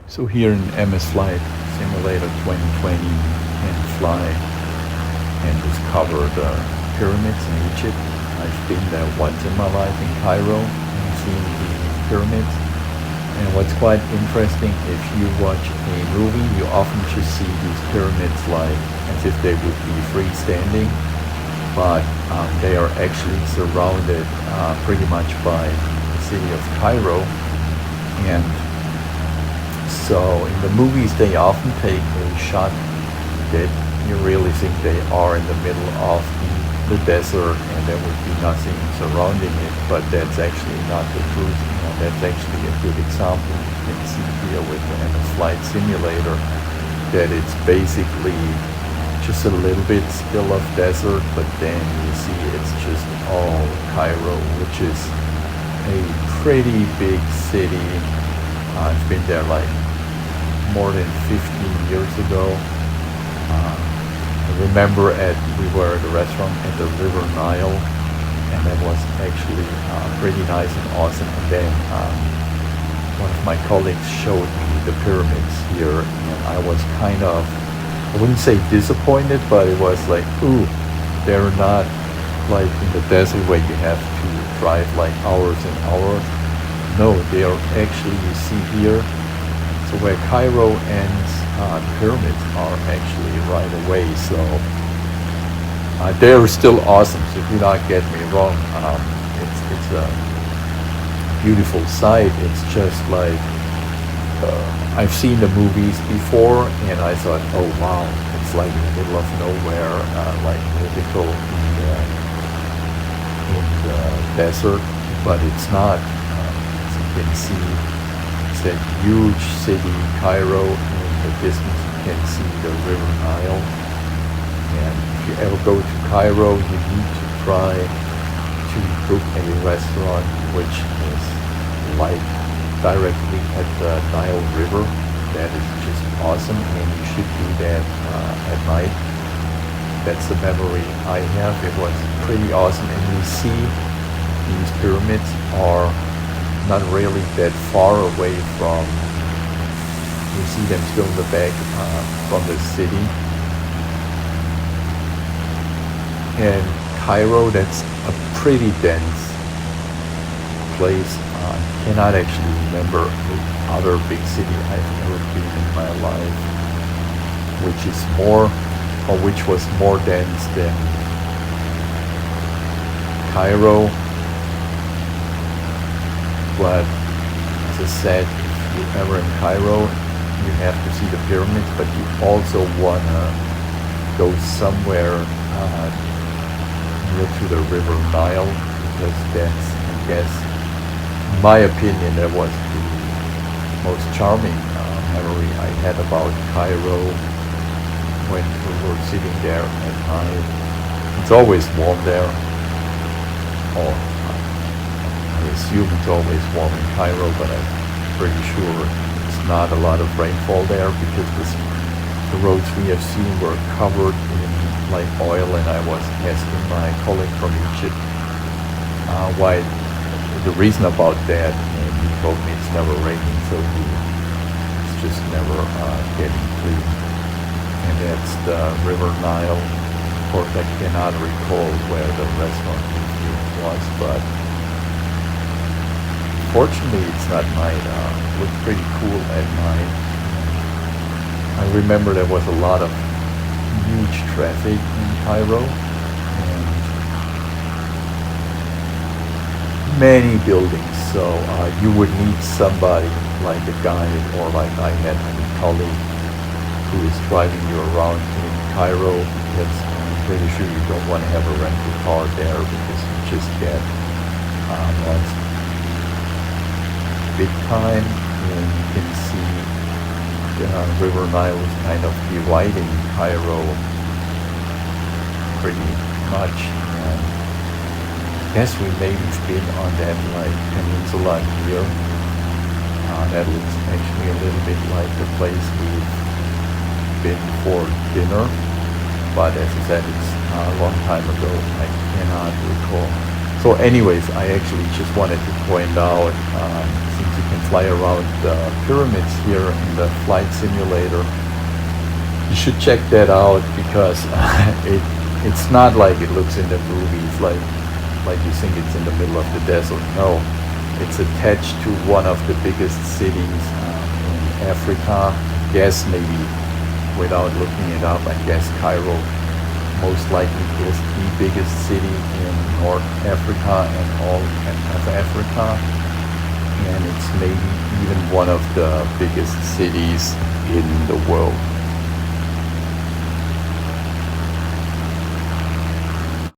So here in MS Flight Simulator 2020, can fly and discover the pyramids in Egypt. I've been there once in my life in Cairo and seen the pyramids. And what's quite interesting, if you watch a movie, you often just see these pyramids like as if they would be freestanding, but they are actually surrounded pretty much by the city of Cairo. And so in the movies, they often take a shot that you really think they are in the middle of the desert and there would be nothing surrounding it, but that's actually not the truth. That's actually a good example. You can see here with the MS Flight Simulator that it's basically just a little bit still of desert, but then you see it's just all Cairo, which is a pretty big city. I've been there like more than 15 years ago. I remember we were at a restaurant at the River Nile, and that was actually pretty nice and awesome. And then one of my colleagues showed me the pyramids here, and I was kind of, I wouldn't say disappointed, but it was like, ooh, they're not like in the desert where you have to drive like hours and hours. No, they are actually, you see here, so where Cairo ends, the pyramids are actually right away. So they're still awesome. So do not get me wrong. It's a beautiful sight. It's just like I've seen the movies before, and I thought, oh wow, it's like in the middle of nowhere, like mythical in the desert, but it's not. As you can see, it's that huge city, Cairo. In the distance, you can see the River Nile. And if you ever go to Cairo, you need to try to book a restaurant which is like directly at the Nile River. That is just awesome, and you should do that at night. That's the memory I have. It was pretty awesome, and you see these pyramids are not really that far away from, you see them still in the back from the city. And Cairo, that's a pretty dense place. I cannot actually remember other big city I've ever been in my life, which was more dense than Cairo. But as I said, if you're ever in Cairo, you have to see the pyramids, but you also wanna go somewhere near to the River Nile, because that's, I guess, in my opinion, that was the most charming memory I had about Cairo when we were sitting there at night. It's always warm there. Or I assume it's always warm in Cairo, but I'm pretty sure it's not a lot of rainfall there, because the roads we have seen were covered in like oil, and I was asking my colleague from Egypt why the reason about that, and he told me it's never raining, so it's just never getting clean. And that's the River Nile. Of course, I cannot recall where the restaurant was, but fortunately it's not night. It looked pretty cool at night. I remember there was a lot of huge traffic in Cairo, and many buildings, so you would need somebody like a guide, or like I had a colleague who is driving you around in Cairo, because I'm pretty sure you don't want to have a rental car there, because you just get lost big time. And you can see River Nile is kind of dividing Cairo pretty much, and I guess we maybe been on that like peninsula here. That looks actually a little bit like the place we've been for dinner, but as I said, it's a long time ago. I cannot recall. So anyways, I actually just wanted to point out, since you can fly around the pyramids here in the flight simulator. You should check that out because it's not like it looks in the movies, like you think it's in the middle of the desert. No, it's attached to one of the biggest cities in Africa. I guess maybe without looking it up, I guess Cairo most likely is the biggest city in North Africa and all of Africa, and it's maybe even one of the biggest cities in the world.